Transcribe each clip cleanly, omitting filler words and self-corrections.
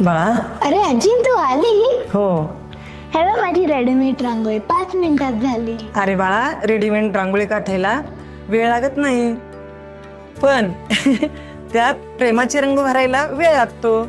बाळा. अरे आजी तू आली. हो. हे बघ माझी रेडीमेड रांगोळी 5 मिनिटात झाली. अरे बाळा, रेडीमेड रांगोळी काढायला वेळ लागत नाही, पण त्यात प्रेमाचे रंग भरायला वेळ लागतो.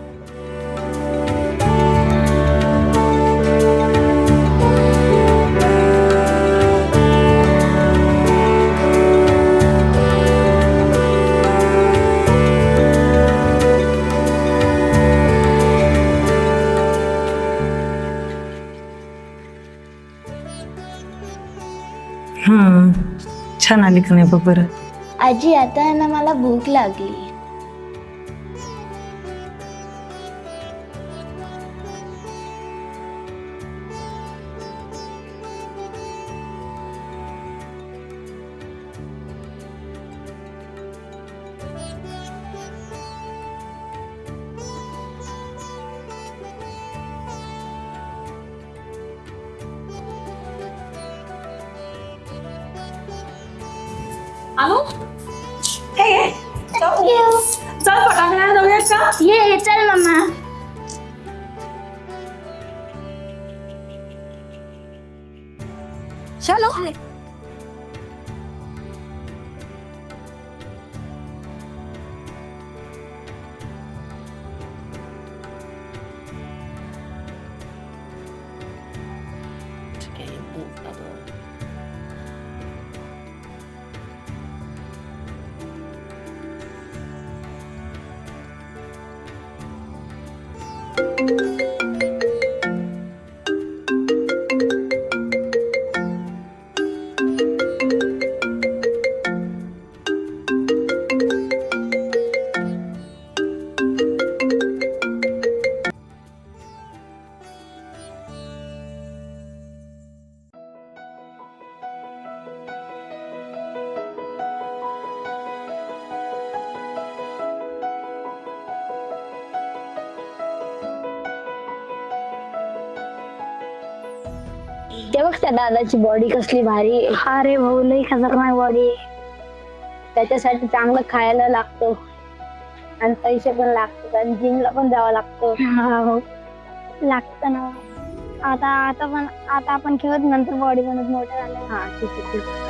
छान आली का नाही बघ बरं. आजी आता आहे ना मला भूक लागली. आलो हे चल फटाकडे जाऊया का. ये चल मम्मा. चलो. ते बघ त्या दादाची बॉडी कसली भारी. अरे भाऊ लई खतरनाक बॉडी. त्याच्यासाठी चांगलं खायला लागतं आणि पैसे पण लागतात आणि जिमला पण जावं लागतं. लागतं ना. आता आपण खेळत नंतर बॉडी बनत मोठं झालं. हा ठीक आहे ठीक आहे.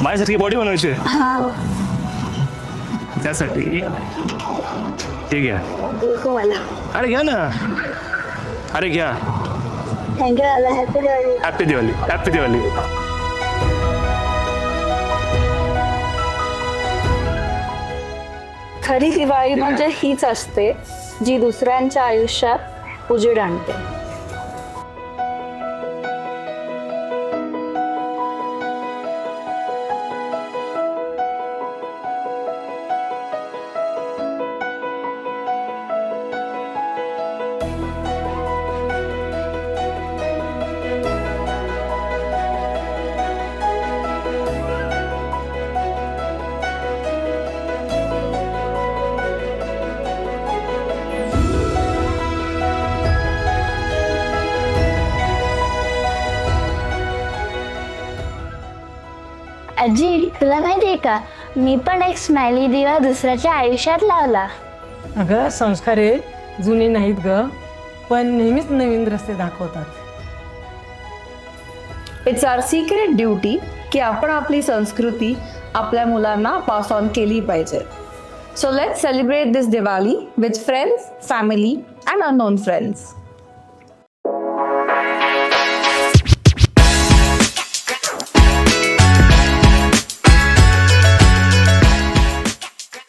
माझ्यासारखी बॉडी बनवायची त्यासाठी हे घ्या. मला अरे घ्या ना. अरे घ्या. थँक्यू दादा. Happy Diwali. Happy Diwali. Happy Diwali. खरी दिवाळी म्हणजे हीच असते जी दुसऱ्यांच्या आयुष्यात उजेड आणते. आजी तुला माहितीये का मी पण एक स्माइली दिवा दुसऱ्याच्या आयुष्यात लावला. अगं संस्कार हे जुने नाहीत ग, पण नेहमीच नवीन रस्ते दाखवतात. इट्स आवर सिक्रेट ड्युटी की आपण आपली संस्कृती आपल्या मुलांना पास ऑन केली पाहिजे. So let's celebrate this Diwali with friends, family and unknown friends.